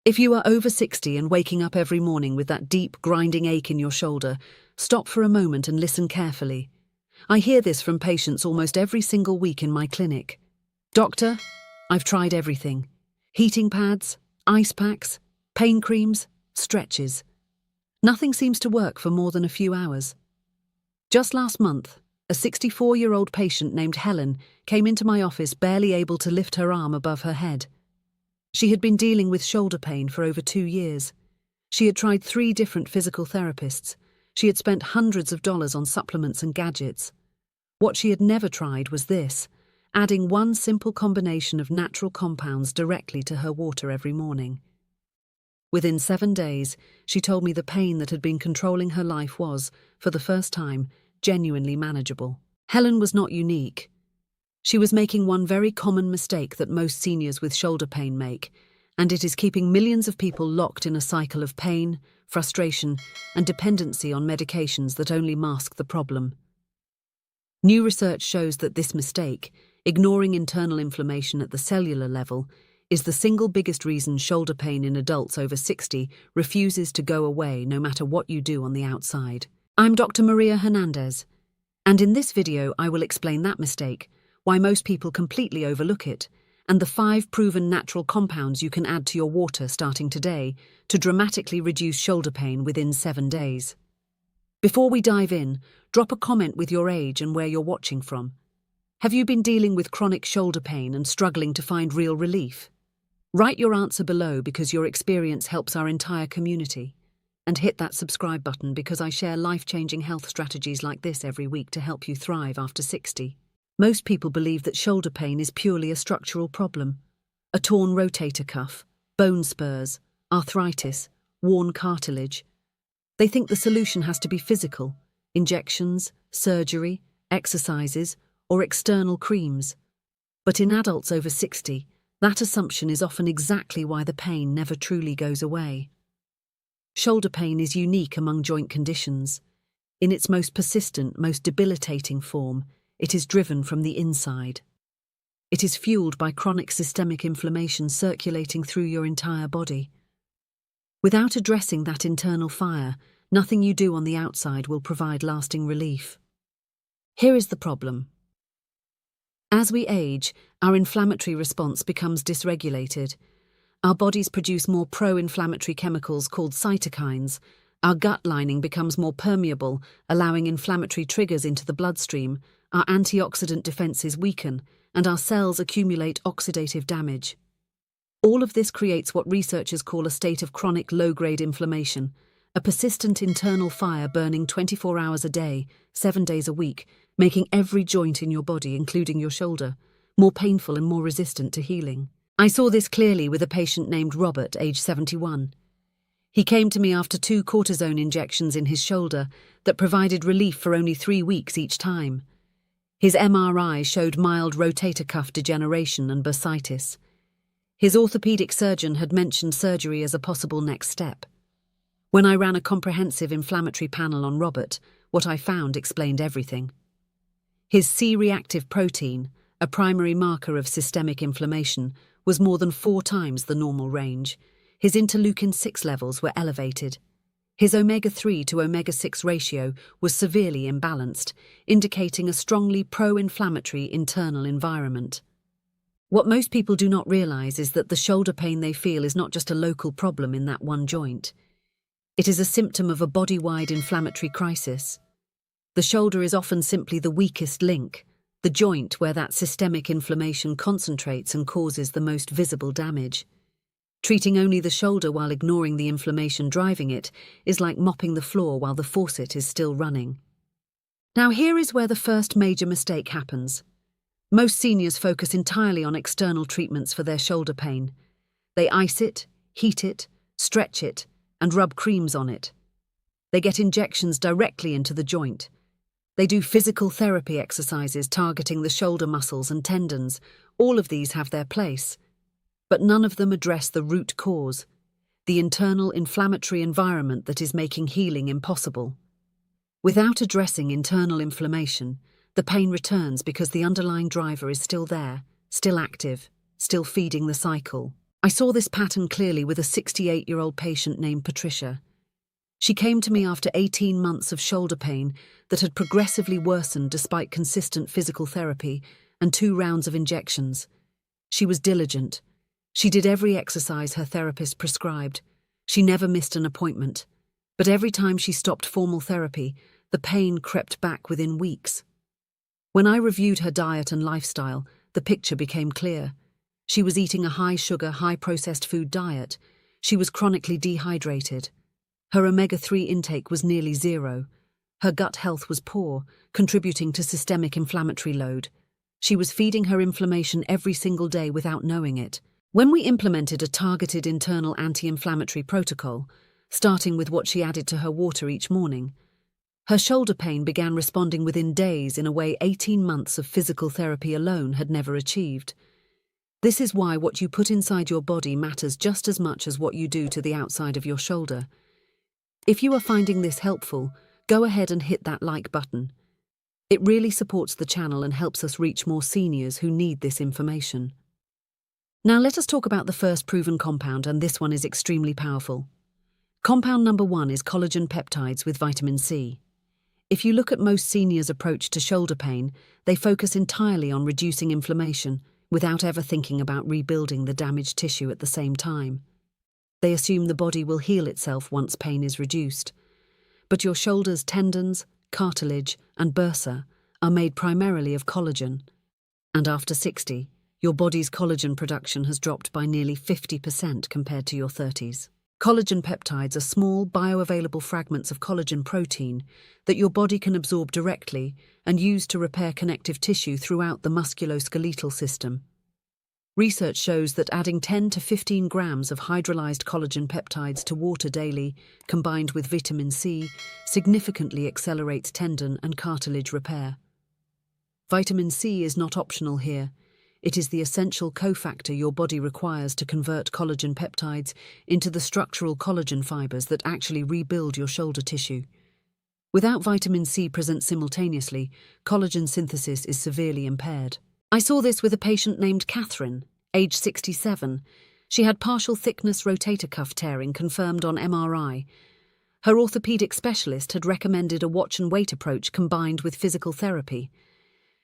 If you are over 60 and waking up every morning with that deep, grinding ache in your shoulder, stop for a moment and listen carefully. I hear this from patients almost every single week in my clinic. Doctor, I've tried everything. Heating pads, ice packs, pain creams, stretches. Nothing seems to work for more than a few hours. Just last month, a 64-year-old patient named Helen came into my office barely able to lift her arm above her head. She had been dealing with shoulder pain for over 2 years. She had tried 3 different physical therapists. She had spent hundreds of dollars on supplements and gadgets. What she had never tried was this, adding one simple combination of natural compounds directly to her water every morning. Within 7 days, she told me the pain that had been controlling her life was, for the first time, genuinely manageable. Helen was not unique. She was making one very common mistake that most seniors with shoulder pain make, and it is keeping millions of people locked in a cycle of pain, frustration, and dependency on medications that only mask the problem. New research shows that this mistake, ignoring internal inflammation at the cellular level, is the single biggest reason shoulder pain in adults over 60 refuses to go away no matter what you do on the outside. I'm Dr. Maria Hernandez, and in this video I will explain that mistake, why most people completely overlook it, and the 5 proven natural compounds you can add to your water starting today to dramatically reduce shoulder pain within 7 days. Before we dive in, drop a comment with your age and where you're watching from. Have you been dealing with chronic shoulder pain and struggling to find real relief? Write your answer below because your experience helps our entire community. And hit that subscribe button because I share life-changing health strategies like this every week to help you thrive after 60. Most people believe that shoulder pain is purely a structural problem. A torn rotator cuff, bone spurs, arthritis, worn cartilage. They think the solution has to be physical, injections, surgery, exercises, or external creams. But in adults over 60, that assumption is often exactly why the pain never truly goes away. Shoulder pain is unique among joint conditions. In its most persistent, most debilitating form, it is driven from the inside. It is fueled by chronic systemic inflammation circulating through your entire body. Without addressing that internal fire, nothing you do on the outside will provide lasting relief. Here is the problem. As we age, our inflammatory response becomes dysregulated. Our bodies produce more pro-inflammatory chemicals called cytokines. Our gut lining becomes more permeable, allowing inflammatory triggers into the bloodstream. Our antioxidant defenses weaken, and our cells accumulate oxidative damage. All of this creates what researchers call a state of chronic low-grade inflammation, a persistent internal fire burning 24 hours a day, 7 days a week, making every joint in your body, including your shoulder, more painful and more resistant to healing. I saw this clearly with a patient named Robert, age 71. He came to me after 2 cortisone injections in his shoulder that provided relief for only 3 weeks each time. His MRI showed mild rotator cuff degeneration and bursitis. His orthopedic surgeon had mentioned surgery as a possible next step. When I ran a comprehensive inflammatory panel on Robert, what I found explained everything. His C-reactive protein, a primary marker of systemic inflammation, was more than 4 times the normal range. His interleukin-6 levels were elevated. His omega-3 to omega-6 ratio was severely imbalanced, indicating a strongly pro-inflammatory internal environment. What most people do not realize is that the shoulder pain they feel is not just a local problem in that one joint. It is a symptom of a body-wide inflammatory crisis. The shoulder is often simply the weakest link, the joint where that systemic inflammation concentrates and causes the most visible damage. Treating only the shoulder while ignoring the inflammation driving it is like mopping the floor while the faucet is still running. Now here is where the first major mistake happens. Most seniors focus entirely on external treatments for their shoulder pain. They ice it, heat it, stretch it, and rub creams on it. They get injections directly into the joint. They do physical therapy exercises targeting the shoulder muscles and tendons. All of these have their place. But none of them address the root cause, the internal inflammatory environment that is making healing impossible. Without addressing internal inflammation, the pain returns because the underlying driver is still there, still active, still feeding the cycle. I saw this pattern clearly with a 68-year-old patient named Patricia. She came to me after 18 months of shoulder pain that had progressively worsened despite consistent physical therapy and 2 rounds of injections. She was diligent. She did every exercise her therapist prescribed. She never missed an appointment. But every time she stopped formal therapy, the pain crept back within weeks. When I reviewed her diet and lifestyle, the picture became clear. She was eating a high-sugar, high-processed food diet. She was chronically dehydrated. Her omega-3 intake was nearly zero. Her gut health was poor, contributing to systemic inflammatory load. She was feeding her inflammation every single day without knowing it. When we implemented a targeted internal anti-inflammatory protocol, starting with what she added to her water each morning, her shoulder pain began responding within days in a way 18 months of physical therapy alone had never achieved. This is why what you put inside your body matters just as much as what you do to the outside of your shoulder. If you are finding this helpful, go ahead and hit that like button. It really supports the channel and helps us reach more seniors who need this information. Now let us talk about the first proven compound, and this one is extremely powerful. Compound number 1 is collagen peptides with vitamin C. If you look at most seniors' approach to shoulder pain, they focus entirely on reducing inflammation without ever thinking about rebuilding the damaged tissue at the same time. They assume the body will heal itself once pain is reduced. But your shoulder's tendons, cartilage, and bursa are made primarily of collagen. And after 60, your body's collagen production has dropped by nearly 50% compared to your 30s. Collagen peptides are small, bioavailable fragments of collagen protein that your body can absorb directly and use to repair connective tissue throughout the musculoskeletal system. Research shows that adding 10 to 15 grams of hydrolyzed collagen peptides to water daily, combined with vitamin C, significantly accelerates tendon and cartilage repair. Vitamin C is not optional here. It is the essential cofactor your body requires to convert collagen peptides into the structural collagen fibers that actually rebuild your shoulder tissue. Without vitamin C present simultaneously, collagen synthesis is severely impaired. I saw this with a patient named Catherine, age 67. She had partial thickness rotator cuff tearing confirmed on MRI. Her orthopedic specialist had recommended a watch and wait approach combined with physical therapy.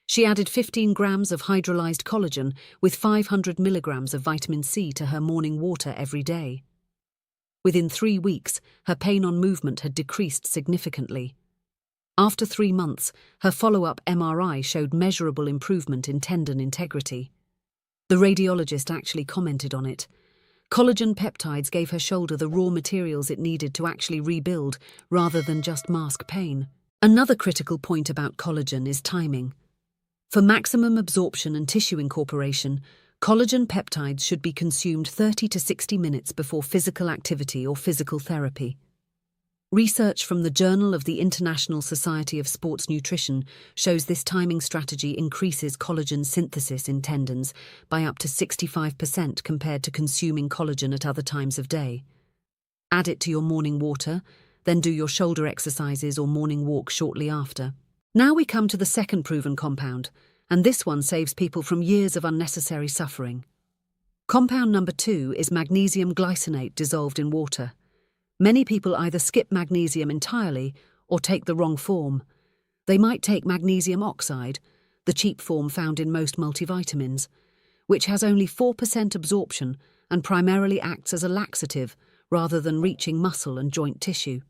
She added 15 grams of hydrolyzed collagen with 500 milligrams of vitamin C to her morning water every day. Within 3 weeks, her pain on movement had decreased significantly. After 3 months, her follow-up MRI showed measurable improvement in tendon integrity. The radiologist actually commented on it. Collagen peptides gave her shoulder the raw materials it needed to actually rebuild rather than just mask pain. Another critical point about collagen is timing. For maximum absorption and tissue incorporation, collagen peptides should be consumed 30 to 60 minutes before physical activity or physical therapy. Research from the Journal of the International Society of Sports Nutrition shows this timing strategy increases collagen synthesis in tendons by up to 65% compared to consuming collagen at other times of day. Add it to your morning water, then do your shoulder exercises or morning walk shortly after. Now we come to the second proven compound, and this one saves people from years of unnecessary suffering. Compound number 2 is magnesium glycinate dissolved in water. Many people either skip magnesium entirely or take the wrong form. They might take magnesium oxide, the cheap form found in most multivitamins, which has only 4% absorption and primarily acts as a laxative rather than reaching muscle and joint tissue.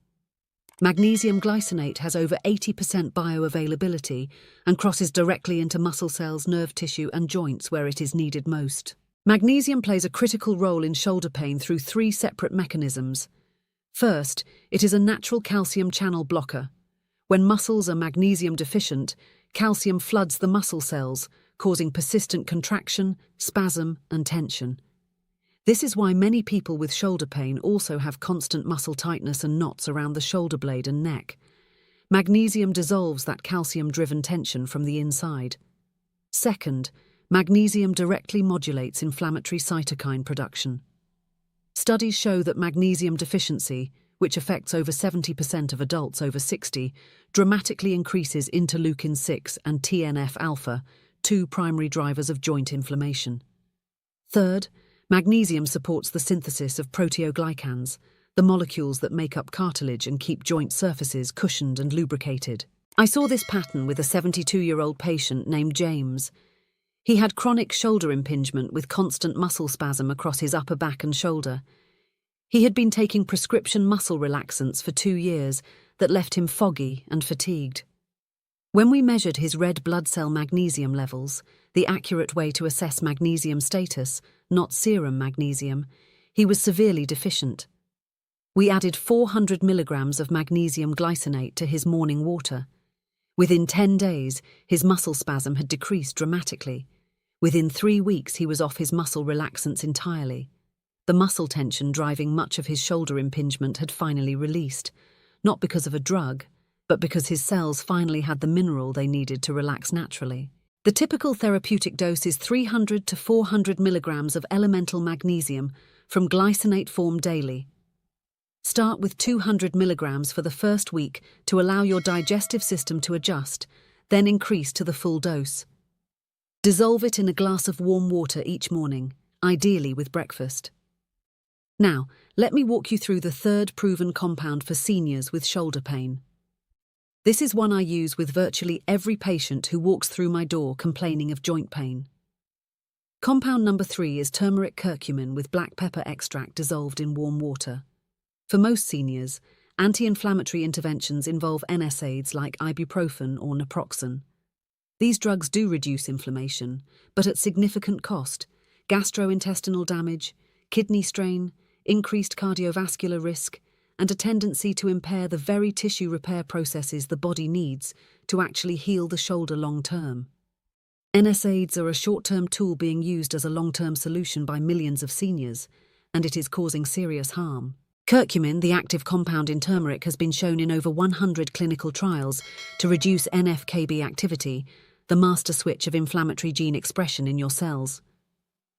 Magnesium glycinate has over 80% bioavailability and crosses directly into muscle cells, nerve tissue, and joints where it is needed most. Magnesium plays a critical role in shoulder pain through 3 separate mechanisms. First, it is a natural calcium channel blocker. When muscles are magnesium deficient, calcium floods the muscle cells, causing persistent contraction, spasm, and tension. This is why many people with shoulder pain also have constant muscle tightness and knots around the shoulder blade and neck. Magnesium dissolves that calcium-driven tension from the inside. Second, magnesium directly modulates inflammatory cytokine production. Studies show that magnesium deficiency, which affects over 70% of adults over 60, dramatically increases interleukin-6 and TNF-alpha, 2 primary drivers of joint inflammation. Third, Magnesium supports the synthesis of proteoglycans, the molecules that make up cartilage and keep joint surfaces cushioned and lubricated. I saw this pattern with a 72-year-old patient named James. He had chronic shoulder impingement with constant muscle spasm across his upper back and shoulder. He had been taking prescription muscle relaxants for 2 years that left him foggy and fatigued. When we measured his red blood cell magnesium levels, the accurate way to assess magnesium status, not serum magnesium, he was severely deficient. We added 400 milligrams of magnesium glycinate to his morning water. Within 10 days, his muscle spasm had decreased dramatically. Within 3 weeks, he was off his muscle relaxants entirely. The muscle tension driving much of his shoulder impingement had finally released, not because of a drug, but because his cells finally had the mineral they needed to relax naturally. The typical therapeutic dose is 300 to 400 milligrams of elemental magnesium from glycinate form daily. Start with 200 milligrams for the first week to allow your digestive system to adjust, then increase to the full dose. Dissolve it in a glass of warm water each morning, ideally with breakfast. Now, let me walk you through the third proven compound for seniors with shoulder pain. This is one I use with virtually every patient who walks through my door complaining of joint pain. Compound number 3 is turmeric curcumin with black pepper extract dissolved in warm water. For most seniors, anti-inflammatory interventions involve NSAIDs like ibuprofen or naproxen. These drugs do reduce inflammation, but at significant cost: gastrointestinal damage, kidney strain, increased cardiovascular risk, and a tendency to impair the very tissue repair processes the body needs to actually heal the shoulder long-term. NSAIDs are a short-term tool being used as a long-term solution by millions of seniors, and it is causing serious harm. Curcumin, the active compound in turmeric, has been shown in over 100 clinical trials to reduce NF-κB activity, the master switch of inflammatory gene expression in your cells.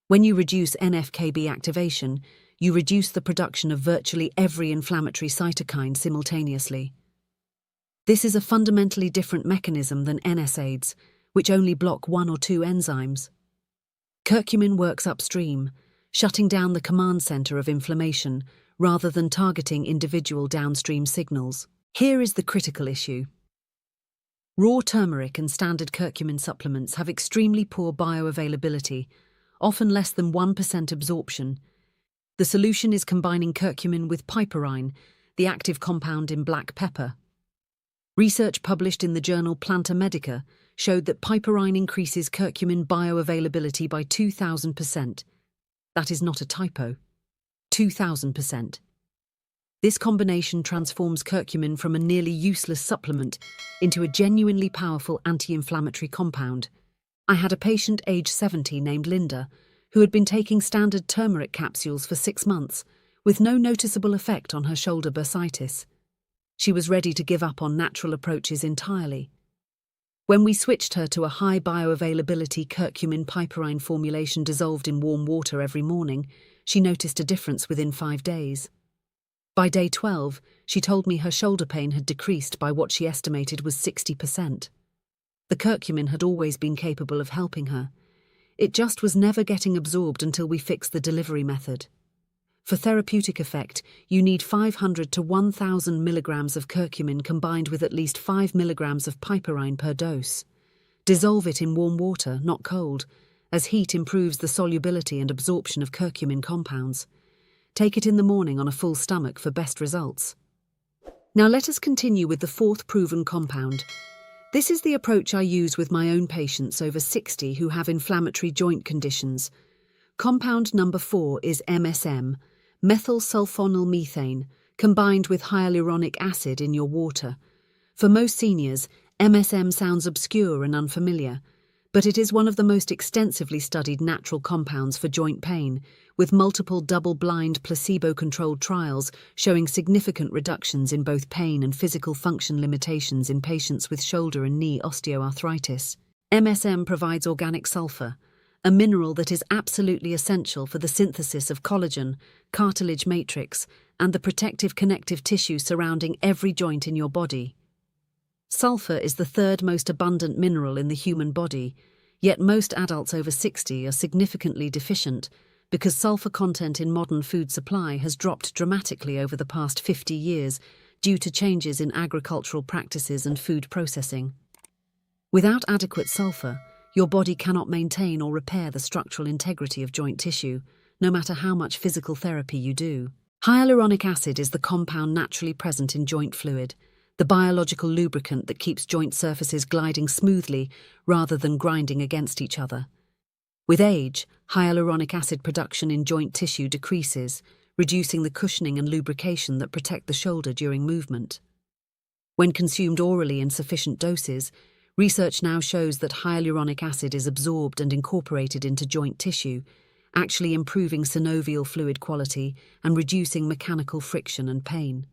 When you reduce NF-κB activation, you reduce the production of virtually every inflammatory cytokine simultaneously. This is a fundamentally different mechanism than NSAIDs, which only block 1 or 2 enzymes. Curcumin works upstream, shutting down the command center of inflammation rather than targeting individual downstream signals. Here is the critical issue. Raw turmeric and standard curcumin supplements have extremely poor bioavailability, often less than 1% absorption. The solution is combining curcumin with piperine, the active compound in black pepper. Research published in the journal Planta Medica showed that piperine increases curcumin bioavailability by 2,000%. That is not a typo. 2,000%. This combination transforms curcumin from a nearly useless supplement into a genuinely powerful anti-inflammatory compound. I had a patient age 70 named Linda, who had been taking standard turmeric capsules for 6 months, with no noticeable effect on her shoulder bursitis. She was ready to give up on natural approaches entirely. When we switched her to a high bioavailability curcumin piperine formulation dissolved in warm water every morning, she noticed a difference within 5 days. By day 12, she told me her shoulder pain had decreased by what she estimated was 60%. The curcumin had always been capable of helping her. It just was never getting absorbed until we fixed the delivery method. For therapeutic effect, you need 500 to 1,000 milligrams of curcumin combined with at least 5 milligrams of piperine per dose. Dissolve it in warm water, not cold, as heat improves the solubility and absorption of curcumin compounds. Take it in the morning on a full stomach for best results. Now let us continue with the fourth proven compound. This is the approach I use with my own patients over 60 who have inflammatory joint conditions. Compound number 4 is MSM, methyl sulfonyl methane, combined with hyaluronic acid in your water. For most seniors, MSM sounds obscure and unfamiliar, but it is one of the most extensively studied natural compounds for joint pain, with multiple double-blind placebo-controlled trials showing significant reductions in both pain and physical function limitations in patients with shoulder and knee osteoarthritis. MSM provides organic sulfur, a mineral that is absolutely essential for the synthesis of collagen, cartilage matrix, and the protective connective tissue surrounding every joint in your body. Sulfur is the third most abundant mineral in the human body, yet most adults over 60 are significantly deficient, because sulfur content in modern food supply has dropped dramatically over the past 50 years due to changes in agricultural practices and food processing. Without adequate sulfur, your body cannot maintain or repair the structural integrity of joint tissue, no matter how much physical therapy you do. Hyaluronic acid is the compound naturally present in joint fluid, the biological lubricant that keeps joint surfaces gliding smoothly rather than grinding against each other. With age, hyaluronic acid production in joint tissue decreases, reducing the cushioning and lubrication that protect the shoulder during movement. When consumed orally in sufficient doses, research now shows that hyaluronic acid is absorbed and incorporated into joint tissue, actually improving synovial fluid quality and reducing mechanical friction and pain.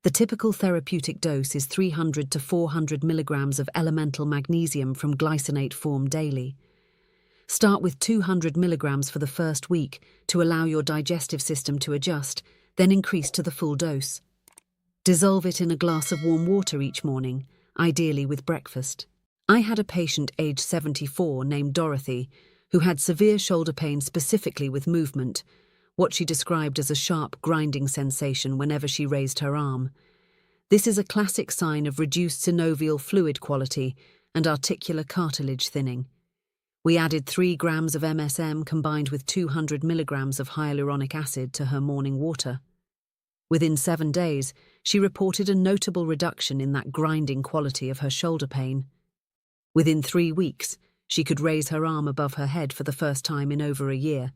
The typical therapeutic dose is 300 to 400 milligrams of elemental magnesium from glycinate form daily. Start with 200 milligrams for the first week to allow your digestive system to adjust, then increase to the full dose. Dissolve it in a glass of warm water each morning, ideally with breakfast. I had a patient aged 74 named Dorothy who had severe shoulder pain specifically with movement, what she described as a sharp grinding sensation whenever she raised her arm. This is a classic sign of reduced synovial fluid quality and articular cartilage thinning. We added 3 grams of MSM combined with 200 milligrams of hyaluronic acid to her morning water. Within 7 days, she reported a notable reduction in that grinding quality of her shoulder pain. Within 3 weeks, she could raise her arm above her head for the first time in over a year.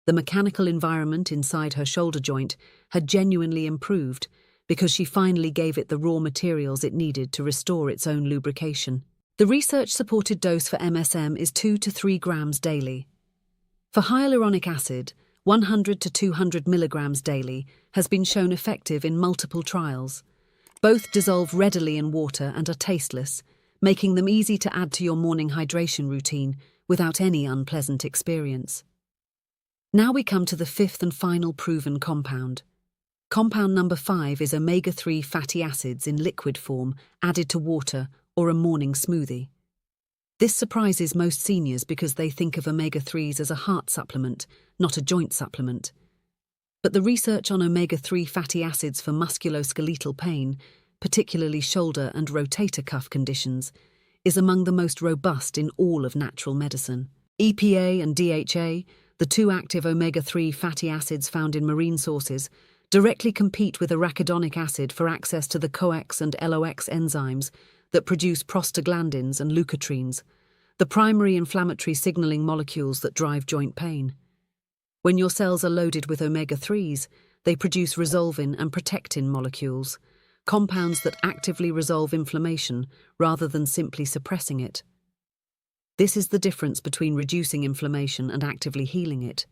The mechanical environment inside her shoulder joint had genuinely improved because she finally gave it the raw materials it needed to restore its own lubrication. The research-supported dose for MSM is 2 to 3 grams daily. For hyaluronic acid, 100 to 200 milligrams daily has been shown effective in multiple trials. Both dissolve readily in water and are tasteless, making them easy to add to your morning hydration routine without any unpleasant experience. Now we come to the 5th and final proven compound. Compound number 5 is omega-3 fatty acids in liquid form added to water or a morning smoothie. This surprises most seniors because they think of omega-3s as a heart supplement, not a joint supplement. But the research on omega-3 fatty acids for musculoskeletal pain, particularly shoulder and rotator cuff conditions, is among the most robust in all of natural medicine. EPA and DHA, the 2 active omega-3 fatty acids found in marine sources, directly compete with arachidonic acid for access to the CoX and LOX enzymes that produce prostaglandins and leukotrienes, the primary inflammatory signaling molecules that drive joint pain. When your cells are loaded with omega-3s, they produce resolvin and protectin molecules, compounds that actively resolve inflammation rather than simply suppressing it. This is the difference between reducing inflammation and actively healing it.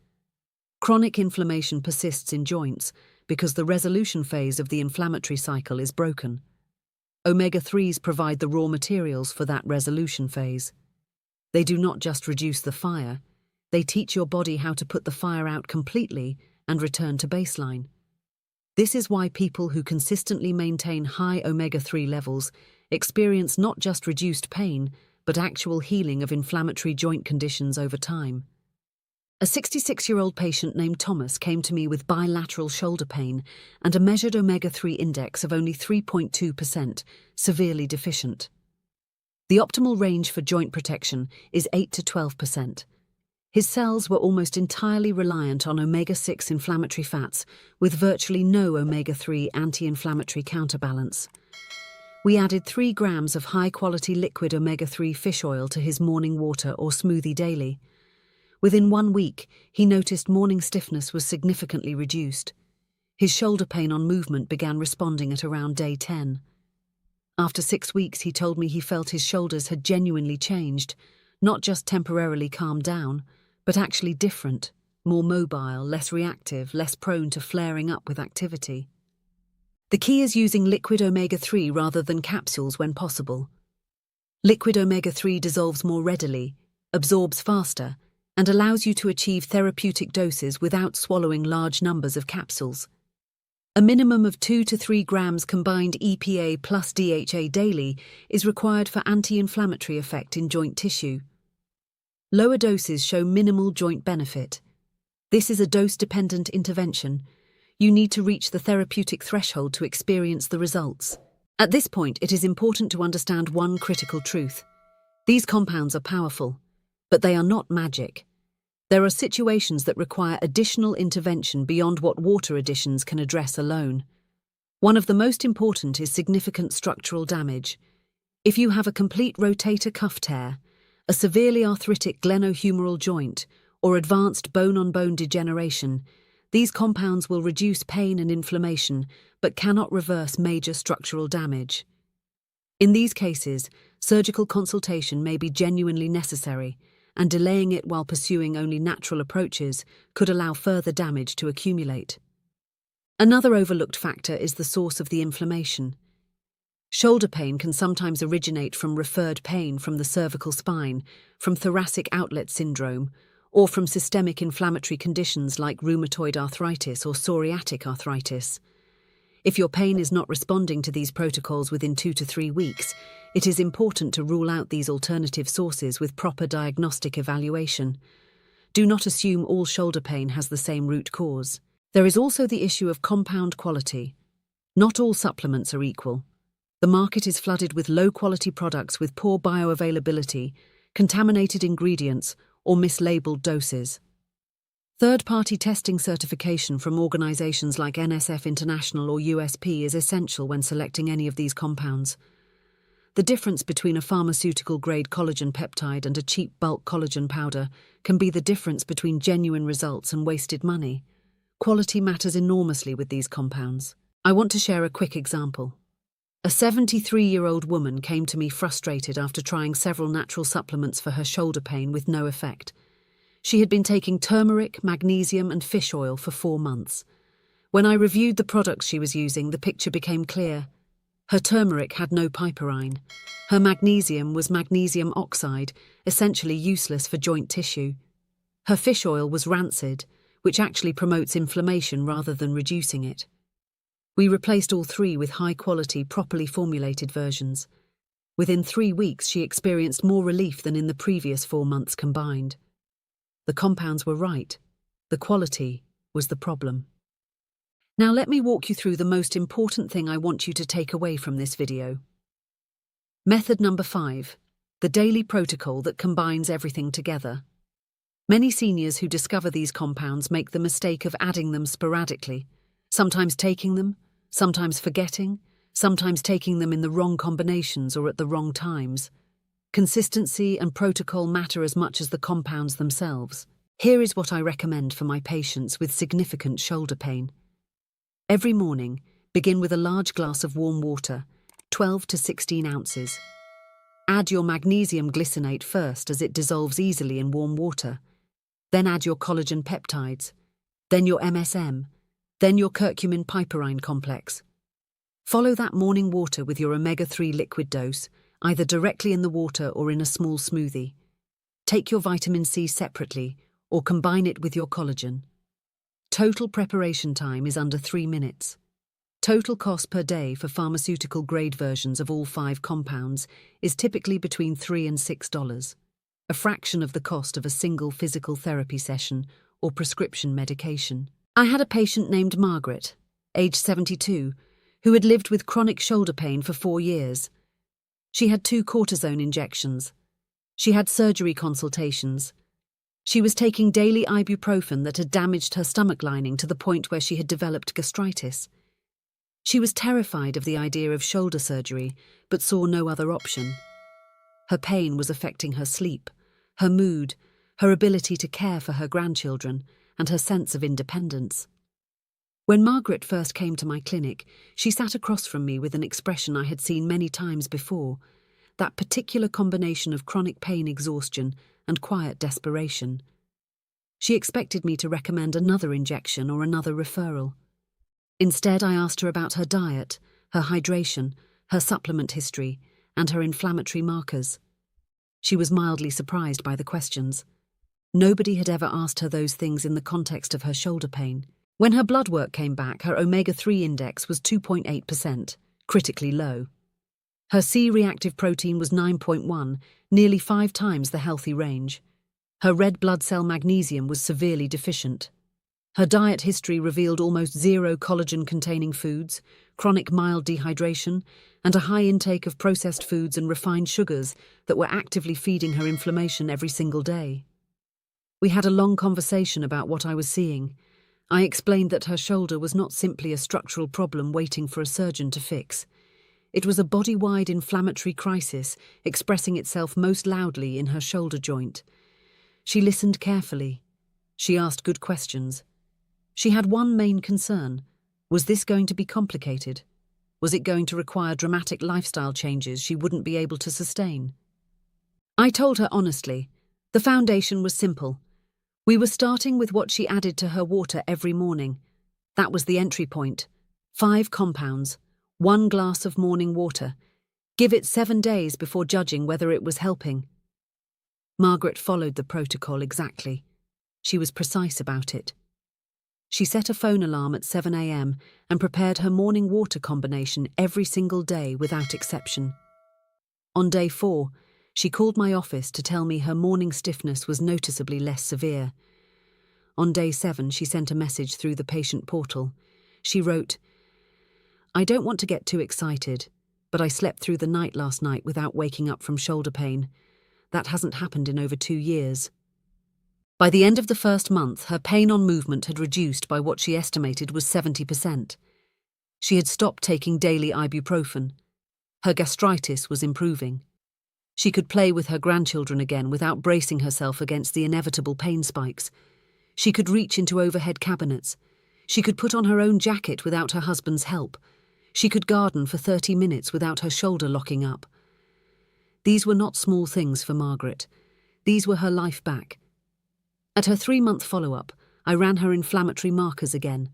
Chronic inflammation persists in joints because the resolution phase of the inflammatory cycle is broken. Omega-3s provide the raw materials for that resolution phase. They do not just reduce the fire, they teach your body how to put the fire out completely and return to baseline. This is why people who consistently maintain high omega-3 levels experience not just reduced pain, but actual healing of inflammatory joint conditions over time. A 66-year-old patient named Thomas came to me with bilateral shoulder pain and a measured omega-3 index of only 3.2%, severely deficient. The optimal range for joint protection is 8 to 12%. His cells were almost entirely reliant on omega-6 inflammatory fats, with virtually no omega-3 anti-inflammatory counterbalance. We added 3 grams of high-quality liquid omega-3 fish oil to his morning water or smoothie daily. Within 1 week, he noticed morning stiffness was significantly reduced. His shoulder pain on movement began responding at around day 10. After 6 weeks, he told me he felt his shoulders had genuinely changed, not just temporarily calmed down, but actually different, more mobile, less reactive, less prone to flaring up with activity. The key is using liquid omega-3 rather than capsules when possible. Liquid omega-3 dissolves more readily, absorbs faster, and allows you to achieve therapeutic doses without swallowing large numbers of capsules. A minimum of 2 to 3 grams combined EPA plus DHA daily is required for anti-inflammatory effect in joint tissue. Lower doses show minimal joint benefit, This is a dose-dependent intervention. You need to reach the therapeutic threshold to experience the results. At this point, it is important to understand one critical truth. These compounds are powerful, but they are not magic. There are situations that require additional intervention beyond what water additions can address alone. One of the most important is significant structural damage. If you have a complete rotator cuff tear, a severely arthritic glenohumeral joint, or advanced bone-on-bone degeneration, these compounds will reduce pain and inflammation, but cannot reverse major structural damage. In these cases, surgical consultation may be genuinely necessary, and delaying it while pursuing only natural approaches could allow further damage to accumulate. Another overlooked factor is the source of the inflammation. Shoulder pain can sometimes originate from referred pain from the cervical spine, from thoracic outlet syndrome, or from systemic inflammatory conditions like rheumatoid arthritis or psoriatic arthritis. If your pain is not responding to these protocols within 2 to 3 weeks, it is important to rule out these alternative sources with proper diagnostic evaluation. Do not assume all shoulder pain has the same root cause. There is also the issue of compound quality. Not all supplements are equal. The market is flooded with low-quality products with poor bioavailability, contaminated ingredients, or mislabeled doses. Third-party testing certification from organizations like NSF International or USP is essential when selecting any of these compounds. The difference between a pharmaceutical-grade collagen peptide and a cheap bulk collagen powder can be the difference between genuine results and wasted money. Quality matters enormously with these compounds. I want to share a quick example. A 73-year-old woman came to me frustrated after trying several natural supplements for her shoulder pain with no effect. She had been taking turmeric, magnesium, and fish oil for 4 months. When I reviewed the products she was using, the picture became clear. Her turmeric had no piperine. Her magnesium was magnesium oxide, essentially useless for joint tissue. Her fish oil was rancid, which actually promotes inflammation rather than reducing it. We replaced all 3 with high-quality, properly formulated versions. Within 3 weeks, she experienced more relief than in the previous 4 months combined. The compounds were right. The quality was the problem. Now let me walk you through the most important thing I want you to take away from this video. Method number 5. The daily protocol that combines everything together. Many seniors who discover these compounds make the mistake of adding them sporadically, sometimes taking them, sometimes forgetting, sometimes taking them in the wrong combinations or at the wrong times. Consistency and protocol matter as much as the compounds themselves. Here is what I recommend for my patients with significant shoulder pain. Every morning, begin with a large glass of warm water, 12 to 16 ounces. Add your magnesium glycinate first as it dissolves easily in warm water. Then add your collagen peptides, then your MSM, then your curcumin piperine complex. Follow that morning water with your omega-3 liquid dose, either directly in the water or in a small smoothie. Take your vitamin C separately or combine it with your collagen. Total preparation time is under 3 minutes. Total cost per day for pharmaceutical-grade versions of all 5 compounds is typically between $3 and $6, a fraction of the cost of a single physical therapy session or prescription medication. I had a patient named Margaret, age 72, who had lived with chronic shoulder pain for 4 years. She had 2 cortisone injections. She had surgery consultations. She was taking daily ibuprofen that had damaged her stomach lining to the point where she had developed gastritis. She was terrified of the idea of shoulder surgery, but saw no other option. Her pain was affecting her sleep, her mood, her ability to care for her grandchildren, and her sense of independence. When Margaret first came to my clinic, she sat across from me with an expression I had seen many times before, that particular combination of chronic pain exhaustion and quiet desperation. She expected me to recommend another injection or another referral. Instead, I asked her about her diet, her hydration, her supplement history, and her inflammatory markers. She was mildly surprised by the questions. Nobody had ever asked her those things in the context of her shoulder pain. When her blood work came back, her omega-3 index was 2.8%, critically low. Her C-reactive protein was 9.1, nearly 5 times the healthy range. Her red blood cell magnesium was severely deficient. Her diet history revealed almost zero collagen-containing foods, chronic mild dehydration, and a high intake of processed foods and refined sugars that were actively feeding her inflammation every single day. We had a long conversation about what I was seeing. I explained that her shoulder was not simply a structural problem waiting for a surgeon to fix. It was a body-wide inflammatory crisis expressing itself most loudly in her shoulder joint. She listened carefully. She asked good questions. She had one main concern. Was this going to be complicated? Was it going to require dramatic lifestyle changes she wouldn't be able to sustain? I told her honestly. The foundation was simple. We were starting with what she added to her water every morning. That was the entry point. 5 compounds, 1 glass of morning water. Give it 7 days before judging whether it was helping. Margaret followed the protocol exactly. She was precise about it. She set a phone alarm at 7 a.m. and prepared her morning water combination every single day without exception. On day 4, she called my office to tell me her morning stiffness was noticeably less severe. On day 7, she sent a message through the patient portal. She wrote, "I don't want to get too excited, but I slept through the night last night without waking up from shoulder pain. That hasn't happened in over 2 years." By the end of the first month, her pain on movement had reduced by what she estimated was 70%. She had stopped taking daily ibuprofen. Her gastritis was improving. She could play with her grandchildren again without bracing herself against the inevitable pain spikes. She could reach into overhead cabinets. She could put on her own jacket without her husband's help. She could garden for 30 minutes without her shoulder locking up. These were not small things for Margaret. These were her life back. At her 3-month follow-up, I ran her inflammatory markers again.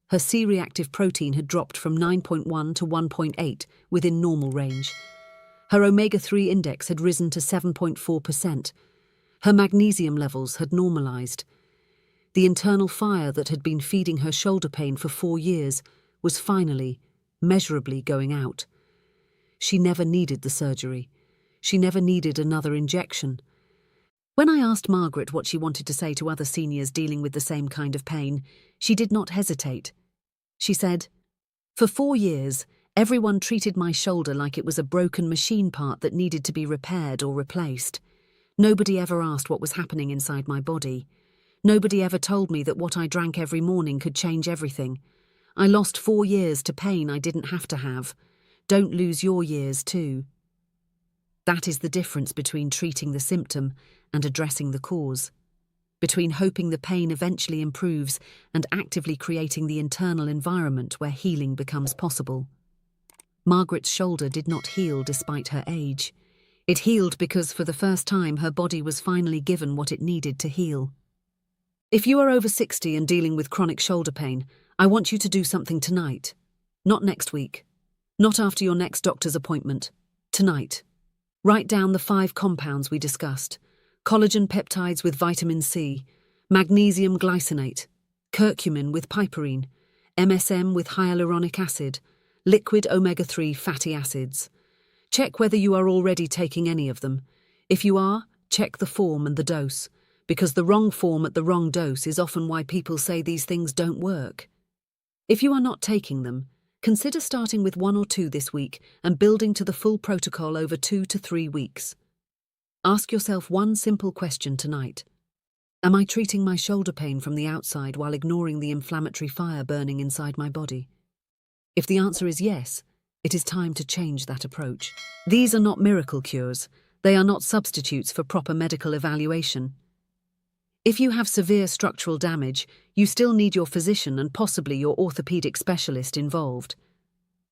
Her C-reactive protein had dropped from 9.1 to 1.8 within normal range. Her omega-3 index had risen to 7.4%. Her magnesium levels had normalized. The internal fire that had been feeding her shoulder pain for 4 years was finally, measurably going out. She never needed the surgery. She never needed another injection. When I asked Margaret what she wanted to say to other seniors dealing with the same kind of pain, she did not hesitate. She said, "For 4 years, everyone treated my shoulder like it was a broken machine part that needed to be repaired or replaced. Nobody ever asked what was happening inside my body. Nobody ever told me that what I drank every morning could change everything. I lost 4 years to pain I didn't have to have. Don't lose your years too." That is the difference between treating the symptom and addressing the cause, between hoping the pain eventually improves and actively creating the internal environment where healing becomes possible. Margaret's shoulder did not heal despite her age. It healed because for the first time her body was finally given what it needed to heal. If you are over 60 and dealing with chronic shoulder pain, I want you to do something tonight. Not next week. Not after your next doctor's appointment. Tonight. Write down the 5 compounds we discussed. Collagen peptides with vitamin C, magnesium glycinate, curcumin with piperine, MSM with hyaluronic acid, liquid omega-3 fatty acids. Check whether you are already taking any of them. If you are, check the form and the dose, because the wrong form at the wrong dose is often why people say these things don't work. If you are not taking them, consider starting with 1 or 2 this week and building to the full protocol over 2 to 3 weeks. Ask yourself one simple question tonight. Am I treating my shoulder pain from the outside while ignoring the inflammatory fire burning inside my body? If the answer is yes, it is time to change that approach. These are not miracle cures. They are not substitutes for proper medical evaluation. If you have severe structural damage, you still need your physician and possibly your orthopedic specialist involved.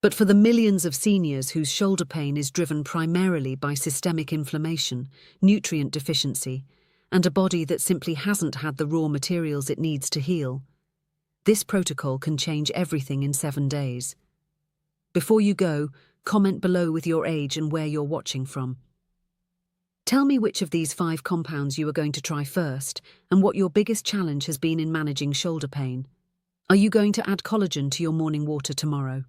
But for the millions of seniors whose shoulder pain is driven primarily by systemic inflammation, nutrient deficiency, and a body that simply hasn't had the raw materials it needs to heal, this protocol can change everything in 7 days. Before you go, comment below with your age and where you're watching from. Tell me which of these 5 compounds you are going to try first and what your biggest challenge has been in managing shoulder pain. Are you going to add collagen to your morning water tomorrow?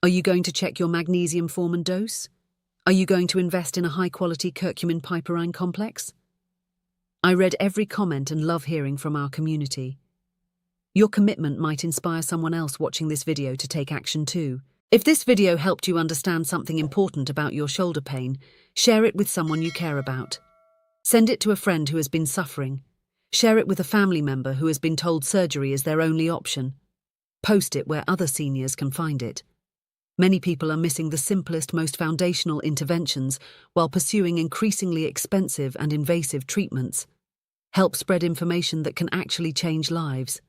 Are you going to check your magnesium form and dose? Are you going to invest in a high-quality curcumin piperine complex? I read every comment and love hearing from our community. Your commitment might inspire someone else watching this video to take action too. If this video helped you understand something important about your shoulder pain, share it with someone you care about. Send it to a friend who has been suffering. Share it with a family member who has been told surgery is their only option. Post it where other seniors can find it. Many people are missing the simplest, most foundational interventions while pursuing increasingly expensive and invasive treatments. Help spread information that can actually change lives.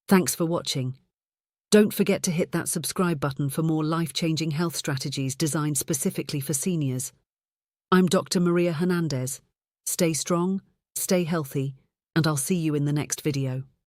Thanks for watching. Don't forget to hit that subscribe button for more life-changing health strategies designed specifically for seniors. I'm Dr. Maria Hernandez. Stay strong, stay healthy, and I'll see you in the next video.